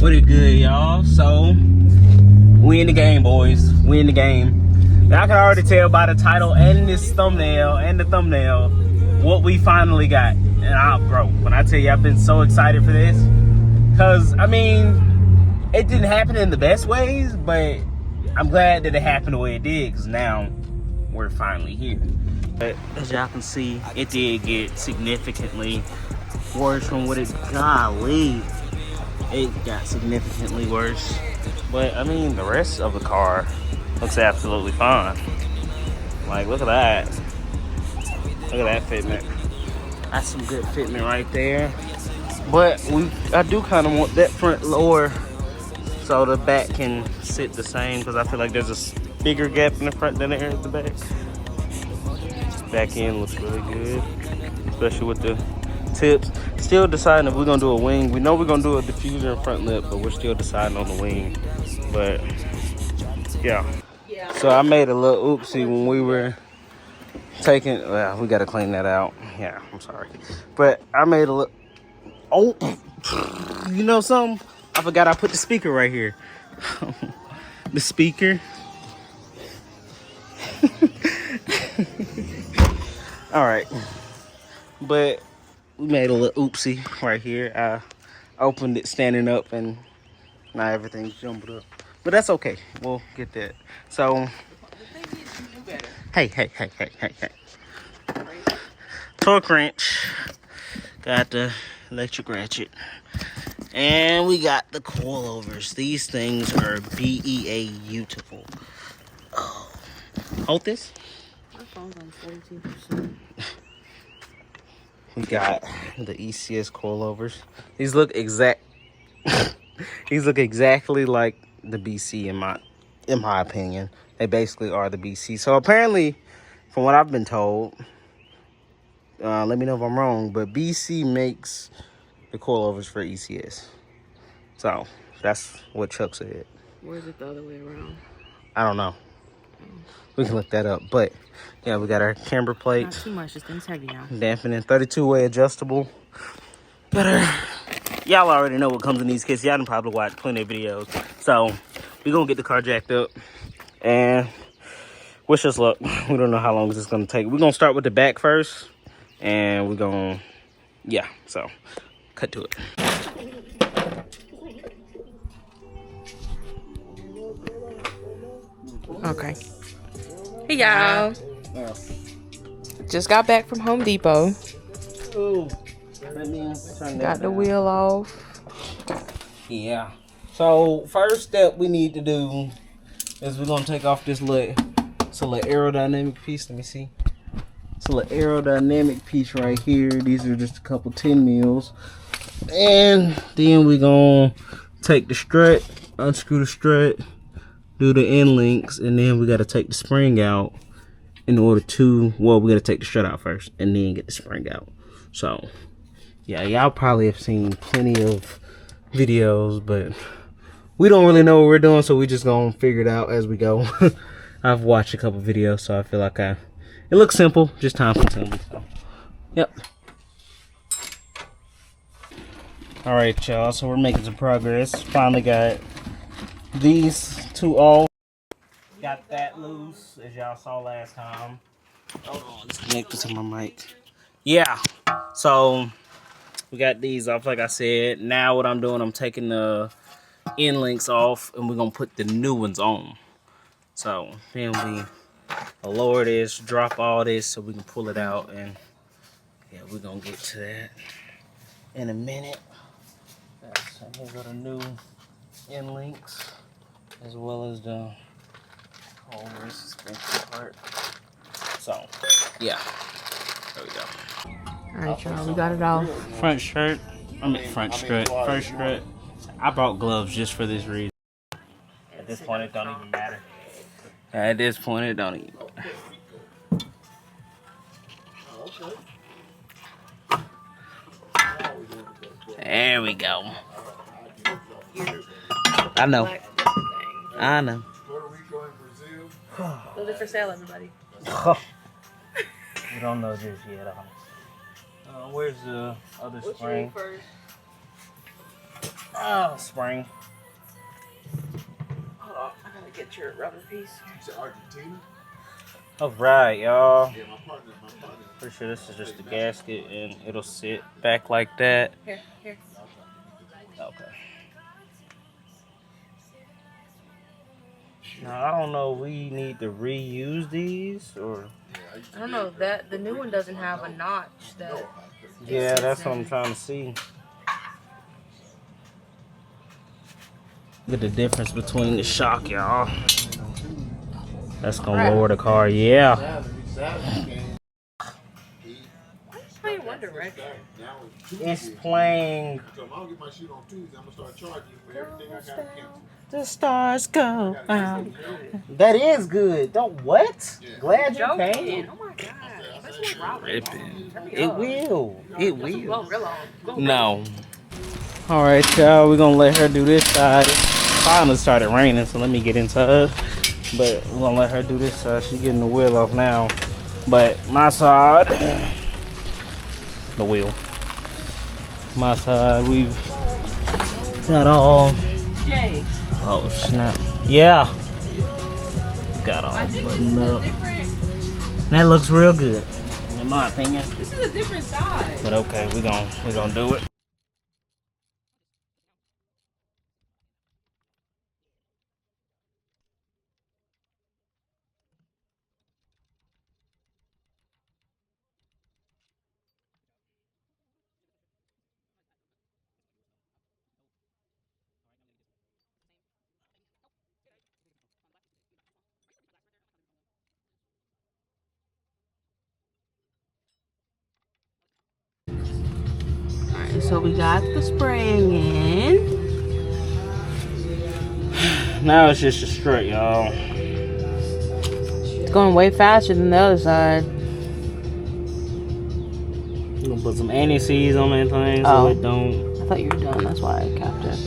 What it good, y'all? So we in the game, boys. We in the game. Y'all can already tell by the title and this thumbnail and the thumbnail what we finally got. And bro, when I tell you I've been so excited for this, cause I mean, it didn't happen in the best ways, but I'm glad that it happened the way it did, cause now we're finally here. But as y'all can see, it did get significantly worse from what it golly. It got significantly worse. But I mean, the rest of the car looks absolutely fine. Like, look at that. Look at that fitment. That's some good fitment right there. But I do kind of want that front lower so the back can sit the same, because I feel like there's a bigger gap in the front than there is at the back. Back end looks really good, especially with the tips. Still deciding if we're gonna do a wing. We know we're gonna do a diffuser and front lip, but we're still deciding on the wing. But yeah. So I made a little oopsie when we were taking. Well, we gotta clean that out. Yeah, I'm sorry, but I made a little. Oh, you know something? I forgot I put the speaker right here. The speaker. All right, but we made a little oopsie right here. I opened it standing up, and now everything's jumbled up. But that's okay. We'll get that. So, hey. Torque wrench. Got the electric ratchet. And we got the coilovers. These things are beautiful. Oh. Hold this. My phone's on 42%. We got the ECS coilovers. These look exactly like the BC in my opinion. They basically are the BC. So apparently, from what I've been told, let me know if I'm wrong, but BC makes the coilovers for ECS. So that's what Chuck said. Or is it the other way around? I don't know. We can look that up. But yeah, we got our camber plates. Not too much, this thing's heavy now. Dampening, 32-way adjustable. Better. Y'all already know what comes in these kits. Y'all done probably watched plenty of videos. So we're gonna get the car jacked up and wish us luck. We don't know how long this is gonna take. We're gonna start with the back first, and we're gonna, yeah, so cut to it. Okay. Hey y'all. Just got back from Home Depot. Ooh. Got the wheel off. Yeah. So first step we need to do is we're gonna take off this little aerodynamic piece. Let me see. It's a little aerodynamic piece right here. These are just a couple 10 mils. And then we're gonna take the strut, unscrew the strut, do the end links, and then we gotta take the spring out in order to, well, we gotta take the strut out first and then get the spring out. So yeah, y'all probably have seen plenty of videos, but we don't really know what we're doing, so we just gonna figure it out as we go. I've watched a couple videos, so I feel like it looks simple, just time consuming. So yep. All right, y'all, so we're making some progress. Finally got these two off. Got that loose, as y'all saw last time. Hold on, let's connect it to my mic. Yeah, so we got these off, like I said. Now what I'm doing, I'm taking the end links off, and we're gonna put the new ones on. So then we lower this, drop all this, so we can pull it out, and yeah, we're gonna get to that in a minute. So here go the new end links, as well as the coilover suspension part. So yeah, there we go. Alright, y'all, we got it off. Front strut. First strut. I brought gloves just for this reason. At this point, it don't even matter. At this point, it don't even matter. There we go. I know. I know. Those are for sale, everybody. We don't know this yet. Where's the other spring? Oh, spring. Hold on, I gotta get your rubber piece. Argentina? All right, y'all. Yeah, my partner. Pretty sure this is just the gasket, and it'll sit back like that. Here. Okay. Now I don't know. We need to reuse these, or I don't know that the new one doesn't have a notch. That yeah, that's what I'm trying to see. Look at the difference between the shock, y'all. That's gonna lower the car. Yeah. playing One Direction. It's playing. The stars go out. That is good. Don't what? Glad you came. Oh my god. That's what Ripping. It will. It will. real long. No. All right, y'all. We're gonna let her do this side. It finally started raining, so let me get into her. But we're gonna let her do this side. She's getting the wheel off now. But my side, the wheel. My side, we've got all. Jay. Oh snap! Yeah. Got all buttoned up. That looks real good, in my opinion. This is a different side. But okay, we're gonna do it. Alright, so we got the spraying in. Now it's just a strut, y'all. It's going way faster than the other side. I'm gonna put some anti-seize on that thing so it don't. I thought you were done, that's why I capped it.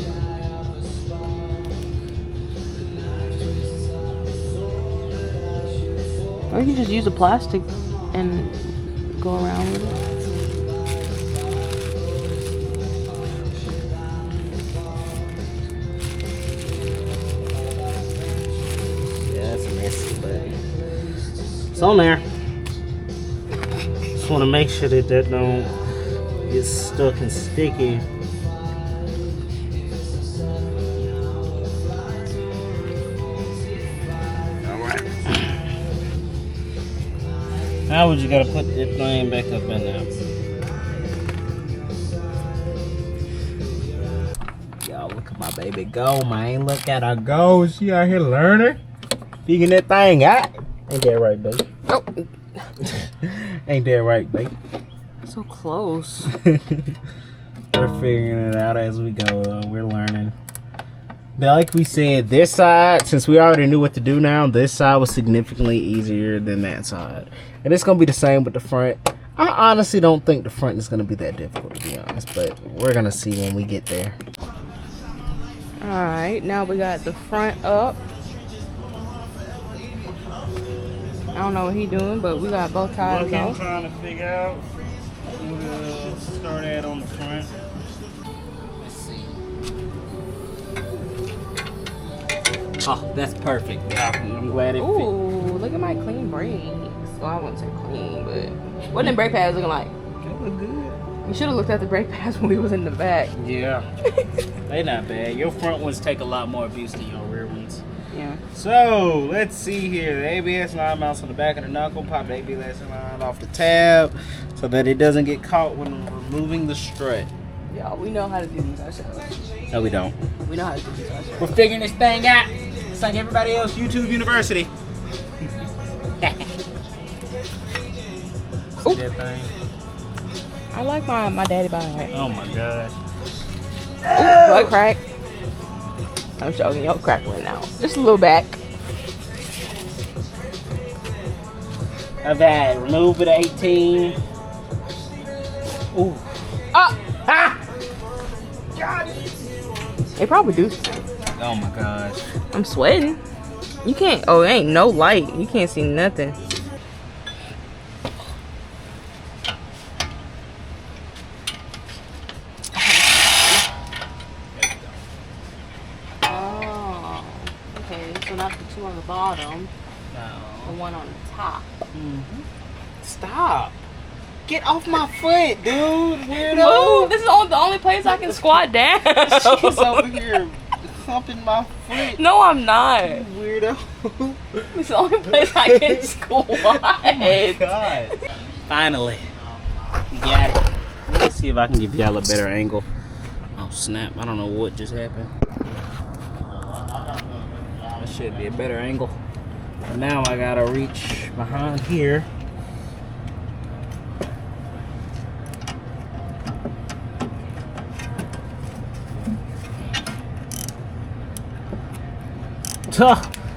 Or you can just use a plastic and go around with it. Yeah, it's messy, but it's on there. Just want to make sure that don't get stuck and sticky. Now we just gotta put that thing back up in there. Y'all look at my baby go, man. Look at her go. She out here learning. Figuring that thing out. Ain't that right, babe? Oh. Ain't that right, babe? So close. We're figuring it out as we go. We're learning. But like we said, this side, since we already knew what to do now, this side was significantly easier than that side. And it's going to be the same with the front. I honestly don't think the front is going to be that difficult, to be honest. But we're going to see when we get there. Alright, now we got the front up. I don't know what he's doing, but we got both tires I'm off. trying to figure out where to start at on the front. Oh, that's perfect. I'm glad it fit. Ooh, look at my clean brakes. Well, I wouldn't say clean, but what them brake pads looking like? They look good. You should have looked at the brake pads when we was in the back. Yeah, they not bad. Your front ones take a lot more abuse than your rear ones. Yeah. So let's see here. The ABS line mounts on the back of the knuckle. Pop the ABS line off the tab so that it doesn't get caught when removing the strut. Yeah, we know how to do these ourselves. No, we don't. We know how to do these ourselves. We're figuring this thing out. It's like everybody else, YouTube University. See that thing? I like my daddy behind it. Oh my gosh. What crack? I'm joking, your crack went out. Just a little back. I've had remove it 18. Ooh. Ah! Ha! They probably do. Oh my gosh. I'm sweating. You can't, oh, there ain't no light. You can't see nothing. two on the bottom, No. the one on the top. Stop. Get off my foot, dude. Weirdo. Move. This is the only place I can squat down. She's over here thumping my foot. No, I'm not. You weirdo. This is the only place I can squat. Oh my God. Finally. You got it. Let's see if I can give y'all a better angle. Oh snap. I don't know what just happened. That should be a better angle. And now I gotta reach behind here.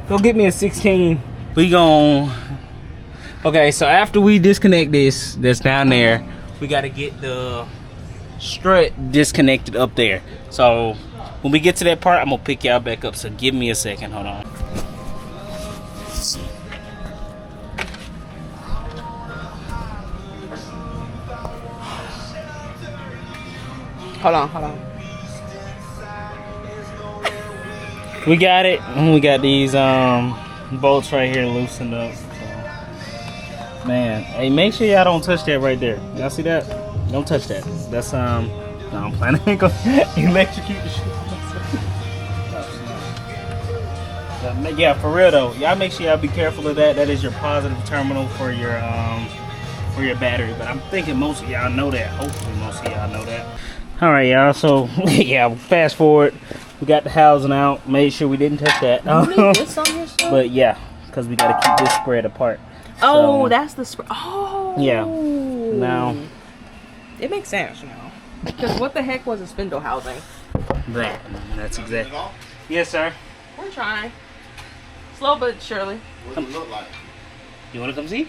Go get me a 16. We gon'. Okay, so after we disconnect this that's down there, we gotta get the strut disconnected up there. So when we get to that part, I'm gonna pick y'all back up. So give me a second. Hold on. Hold on. We got it. We got these bolts right here loosened up. So, man, hey, make sure y'all don't touch that right there. Y'all see that? Don't touch that. That's no, I'm planning to electrocute the shit. Yeah, for real though. Y'all make sure y'all be careful of that. That is your positive terminal for your battery. But I'm thinking most of y'all know that. Hopefully most of y'all know that. All right, y'all. So yeah, fast forward. We got the housing out. Made sure we didn't touch that. But yeah, because we got to keep this spread apart. Oh, so, that's the spread. Oh. Yeah. Now. It makes sense now. Because what the heck was a spindle housing? That's exactly. Yes, sir. We're trying. Slow but surely. What does it look like? You want to come see?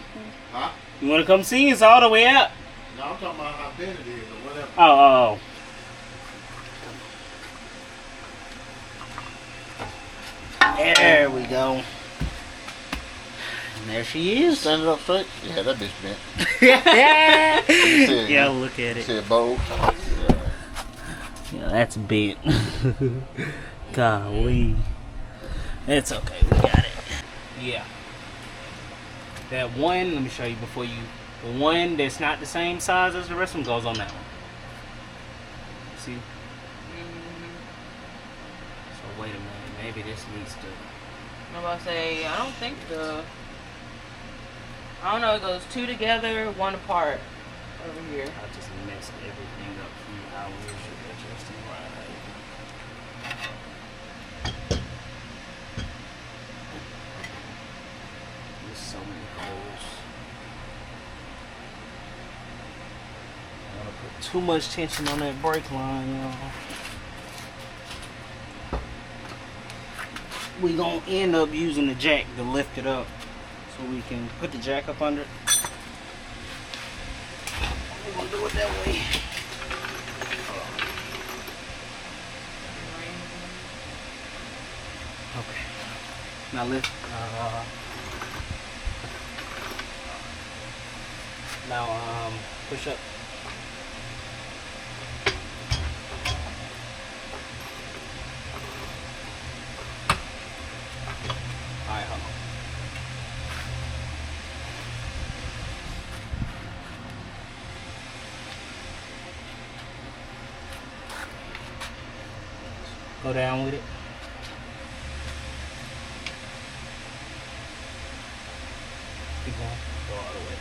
Huh? You want to come see? It's all the way up. No, I'm talking about how thin it is or whatever. Oh. There we go. And there she is. Stand it up straight? Yeah, that bitch bent. Yeah, look at it. See it bold? Yeah, that's bent. Golly. It's okay, we got it. Yeah. That one, let me show you before you. The one that's not the same size as the rest of them goes on that one. See? So wait a minute, maybe this needs to. I'm about to say, I don't think I don't know, it goes two together, one apart over here. I just messed everything up from how we should adjust it right. There's so many holes. I don't want to put too much tension on that brake line, y'all. We gonna end up using the jack to lift it up so we can put the jack up under it. We're gonna do it that way. Okay. Now lift. Now push up. Alright, hold on. Go down with it. Keep going. Go all the way.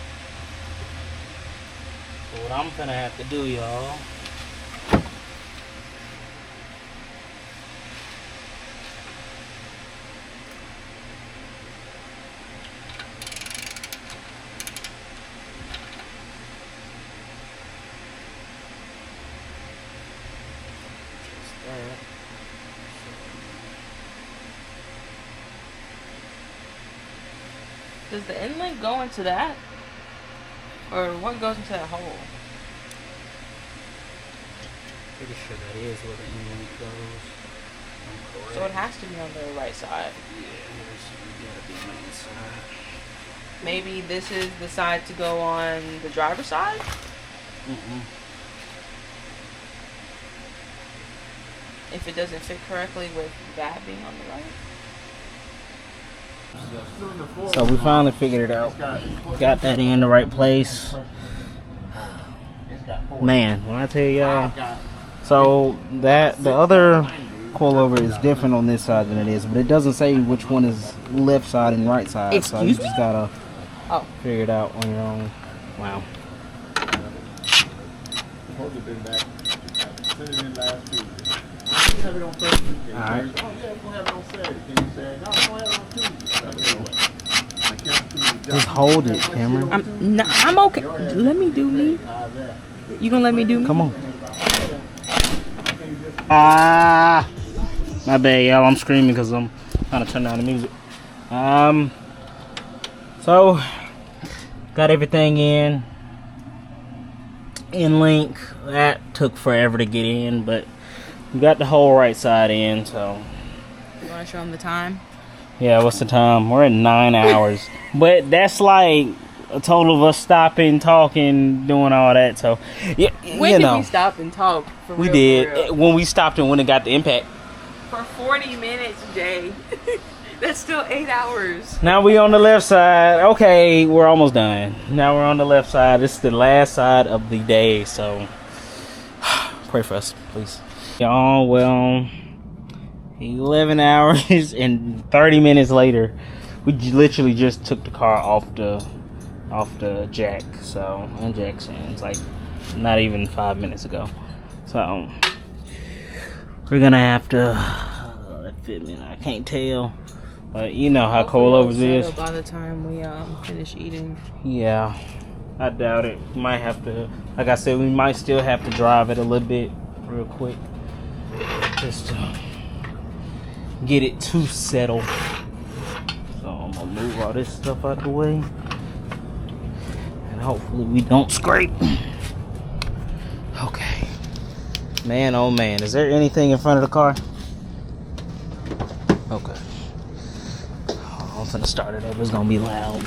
So what I'm gonna have to do, y'all. Does the inlet go into that? Or what goes into that hole? Pretty sure that is where the inlet goes. So it has to be on the right side. Yeah, there's gotta be on the inside. Maybe this is the side to go on the driver's side? If it doesn't fit correctly with that being on the right? So we finally figured it out. Got that in the right place. Man, when I tell y'all, so that the other coilover is different on this side than it is, but it doesn't say which one is left side and right side. So you just gotta figure it out on your own. Wow. Alright. Just hold it, Cameron. I'm okay. Let me do me. You gonna let me do me? Come on. Ah, my bad, y'all. I'm screaming because I'm trying to turn down the music. So got everything in link. That took forever to get in, but we got the whole right side in. So You wanna show them the time? yeah, what's the time? We're at 9 hours, but that's like a total of us stopping, talking, doing all that. So yeah, When did we stop and talk? For we real, did for real? when we stopped and when it got the impact. For 40 minutes, Jay. That's still 8 hours. Now we on the left side. Okay, we're almost done. Now we're on the left side. This is the last side of the day, so pray for us, please. Y'all, well, 11 hours and 30 minutes later, we literally just took the car off the jack. So injection. It's like not even 5 minutes ago. So we're gonna have to fitment. I can't tell. But you know how coilovers is. By the time we finish eating. Yeah, I doubt it. Might have to, like I said, we might still have to drive it a little bit real quick. Just to get it to settle. So I'm gonna move all this stuff out the way. And hopefully we don't scrape. Okay. Man, oh man, is there anything in front of the car? Okay. I'm finna start it up. It's gonna be loud.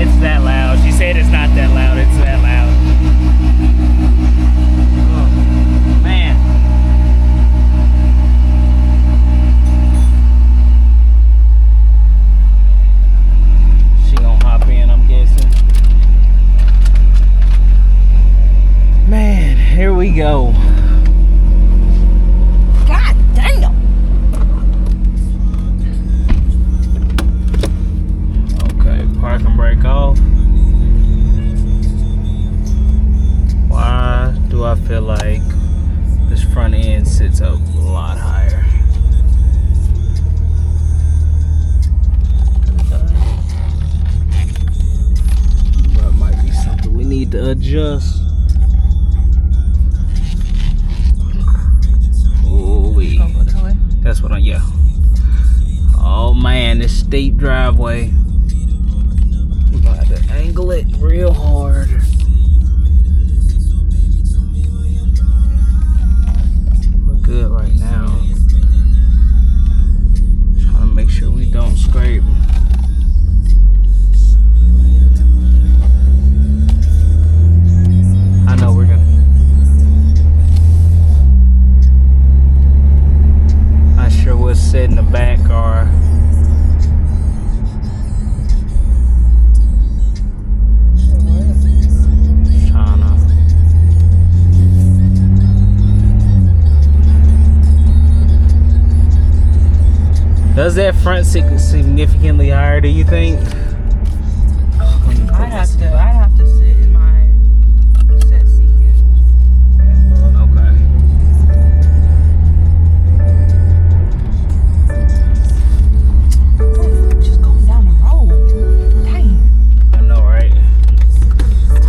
It's that loud. She said it's not that loud. It's that loud. Oh, man. She gonna hop in, I'm guessing. Man, here we go. God damn. Okay, park and brake off. Why do I feel like this front end sits up a lot higher? That might be something we need to adjust. That's what yeah. Oh man, this steep driveway. We're gonna have to angle it real hard. We're good right now. Trying to make sure we don't scrape. I know we're gonna. Not sure what's set in the back or trying to. Does that front sit significantly higher, do you think? I'd have to sit in my set seat. Okay. Just going down the road. Dang. I know, right?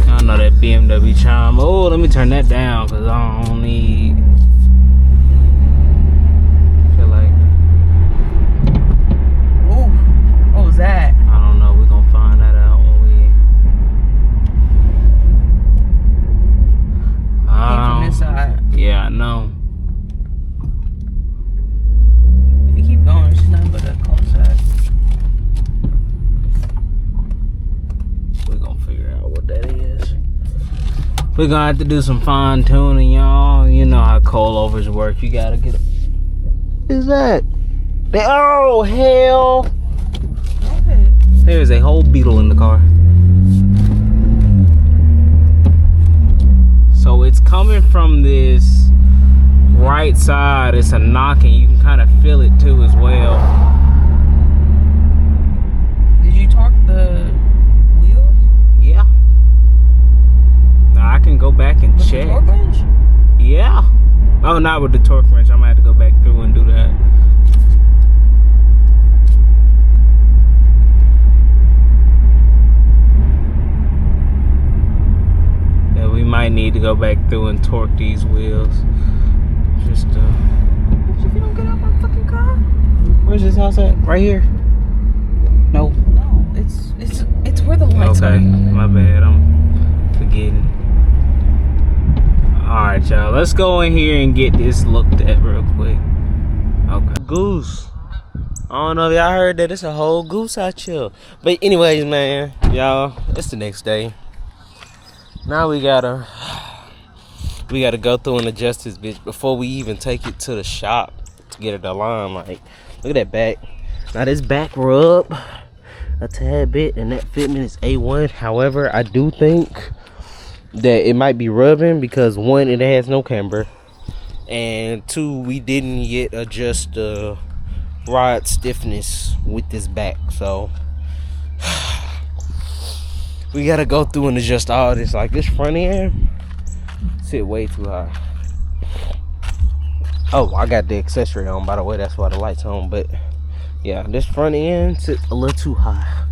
I know that BMW chime. Oh, let me turn that down because I don't need. Feel like. Ooh, what was that? I don't know. We're gonna find that out when we. Came from this side. Yeah, I know. If you keep going, it's nothing but a cul-de-sac. We're gonna figure out what that We're gonna have to do some fine tuning, y'all. You know how coilovers work. You gotta get. What is that? Oh hell! There's a whole beetle in the car. So it's coming from this right side. It's a knocking. You can kind of feel it too as well. Did you torque the wheels? Yeah. Now I can go back and With check. the torque wrench? Yeah. Oh, not with the torque wrench. I'm gonna have to go back through and do that. Yeah, we might need to go back through and torque these wheels. Just If you don't get out my fucking car. where's this house at? Right here? No. No, it's where the lights are. Okay, my bad. I'm forgetting. Alright, y'all. Let's go in here and get this looked at real quick. Okay. Goose. I don't know if y'all heard that. It's a whole goose out here. But anyways, man, y'all, it's the next day. Now we gotta go through and adjust this bitch before we even take it to the shop to get it aligned. Like, look at that back. Now this back rub a tad bit, and that fitment is A1. However, I do think that it might be rubbing because one, it has no camber, and two, we didn't yet adjust the rod stiffness with this back. So we gotta go through and adjust all this. Like this front end sit way too high. Oh, I got the accessory on, by the way. That's why the light's on. But yeah, this front end sits a little too high.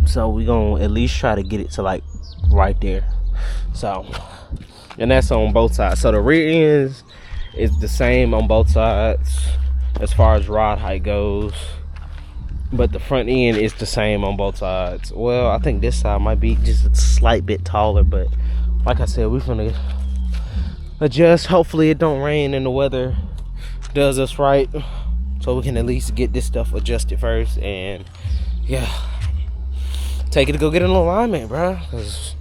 So we gonna at least try to get it to like right there. So, and that's on both sides. So the rear ends is the same on both sides as far as rod height goes, but the front end is the same on both sides. Well, I think this side might be just a slight bit taller, but like I said, we're gonna adjust. Hopefully it don't rain and the weather does us right, so we can at least get this stuff adjusted first. And yeah, take it to go get an alignment, bro, because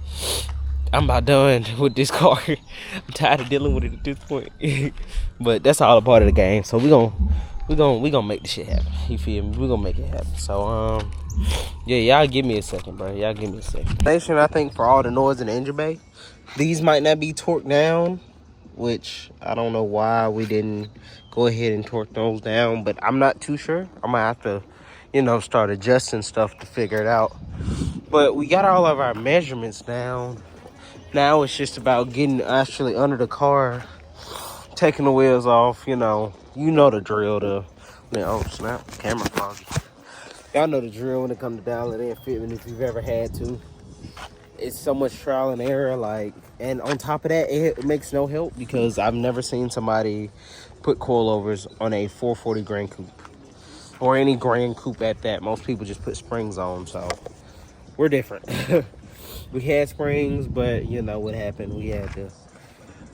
I'm about done with this car. I'm tired of dealing with it at this point. But that's all a part of the game. So we gonna make this shit happen. You feel me? We gonna make it happen. So yeah, y'all give me a second, bro. Y'all give me a second. Nation, I think for all the noise in the engine bay, these might not be torqued down, which I don't know why we didn't go ahead and torque those down, but I'm not too sure. I'm gonna have to, you know, start adjusting stuff to figure it out. But we got all of our measurements down. Now it's just about getting actually under the car, taking the wheels off. You know the drill. Oh snap, camera foggy. Y'all know the drill when it comes to dialing in fitment if you've ever had to. It's so much trial and error, like, and on top of that, it makes no help because I've never seen somebody put coilovers on a 440 Grand Coupe or any Grand Coupe at that. Most people just put springs on, so we're different. We had springs, but you know what happened. We had to.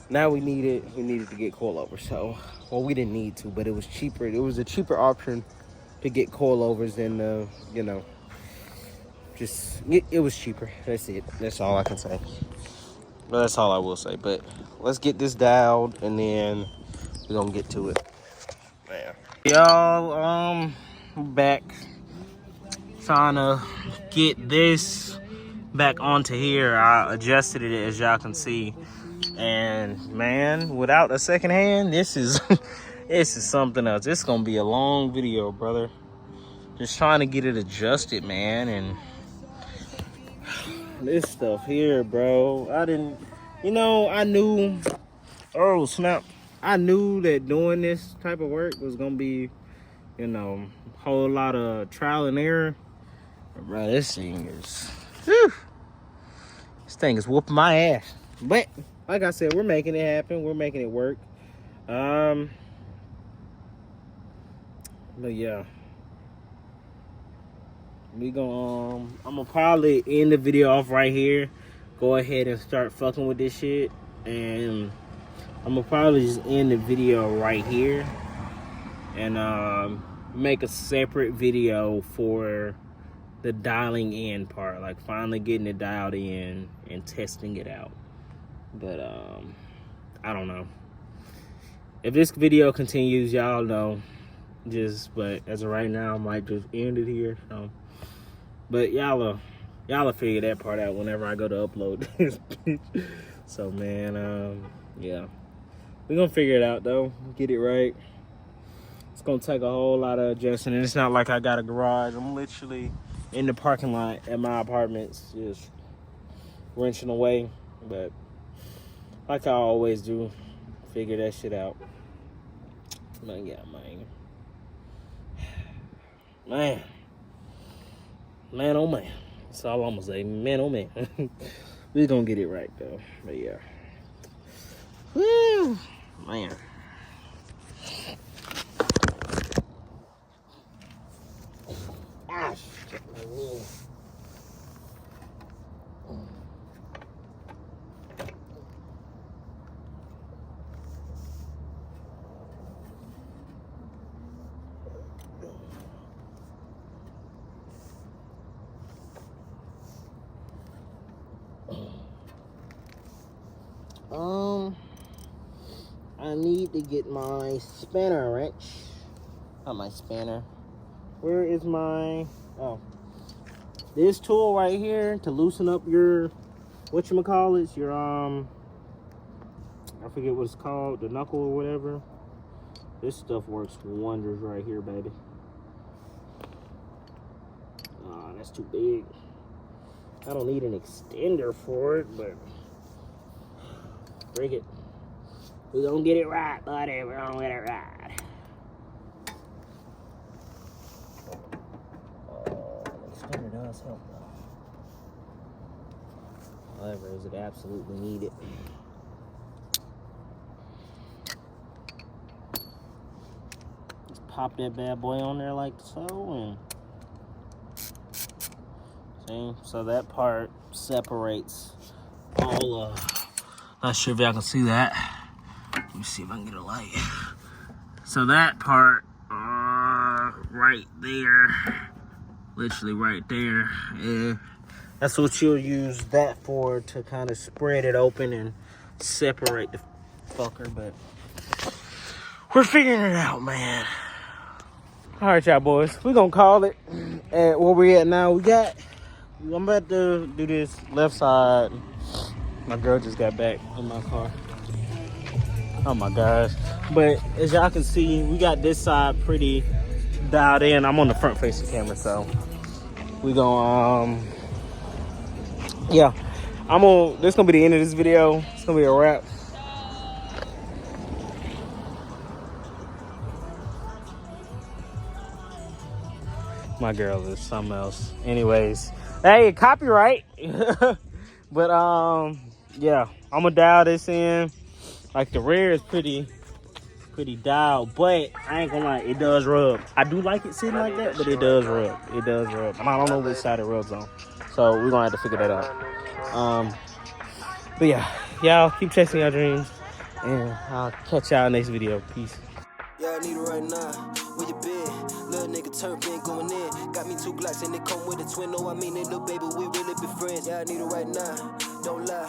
Now we needed to get coilovers. So, well, we didn't need to, but it was cheaper. It was a cheaper option to get coilovers than you know. Just it was cheaper. That's it. That's all I can say. Well, that's all I will say. But let's get this dialed, and then we're gonna get to it. Man, y'all, back trying to get this back onto here. I adjusted it, as y'all can see, and man, without a second hand, this is this is something else. It's gonna be a long video, brother. Just trying to get it adjusted, man. And this stuff here, bro, I didn't, you know, I knew, oh snap, I knew that doing this type of work was gonna be, you know, a whole lot of trial and error. But bro, this thing is, whew, this thing is whooping my ass. But like I said, we're making it happen. We're making it work. But yeah, we gonna I'm gonna probably end the video off right here. Go ahead and start fucking with this shit, and I'm gonna probably just end the video right here and make a separate video for the dialing in part, like finally getting it dialed in and testing it out. But I don't know. If this video continues, y'all know. But as of right now, I might just end it here. So, but y'all will figure that part out whenever I go to upload this bitch. So man, yeah, we're gonna figure it out though. Get it right. It's gonna take a whole lot of adjusting, and it's not like I got a garage. I'm literally in the parking lot at my apartments, just wrenching away. But like I always do, figure that shit out. Man, yeah, man, oh man. That's all I'm gonna say. Man, oh man. We're gonna get it right though. But yeah. Woo, man. Ah, shit, my knee. I need to get my spanner wrench. Not my spanner. Where is my, this tool right here to loosen up your, whatchamacallits, your, I forget what it's called, the knuckle or whatever. This stuff works wonders right here, baby. That's too big. I don't need an extender for it, but bring it. We're gonna get it right, buddy. We're gonna get it right. Extender does help, though. However, is it absolutely needed? Just pop that bad boy on there like so, and see, so that part separates all. Not sure if y'all can see that. Let me see if I can get a light. So that part, right there, literally right there, yeah, that's what you'll use that for, to kind of spread it open and separate the fucker. But we're figuring it out, man. All right, y'all boys, we're gonna call it at where we at now. I'm about to do this left side. My girl just got back in my car. Oh my gosh. But as y'all can see, we got this side pretty dialed in. I'm on the front facing camera, so we gonna yeah. This gonna be the end of this video. It's gonna be a wrap. My girl is something else. Anyways, hey, copyright. But yeah, I'm gonna dial this in. Like the rear is pretty dialed, but I ain't gonna lie, it does rub. I do like it sitting like that, but it does rub. It does rub. I don't know which side it rubs on, so we're gonna have to figure that out. But yeah, y'all keep chasing your dreams, and I'll catch y'all next video. Peace. Yeah, I need it right now. Where you been? Little nigga turn been going in. Got me 2 Glocks and they come with a twin. No, I mean it, little baby, we really be friends. Yeah, I need it right now. Don't lie.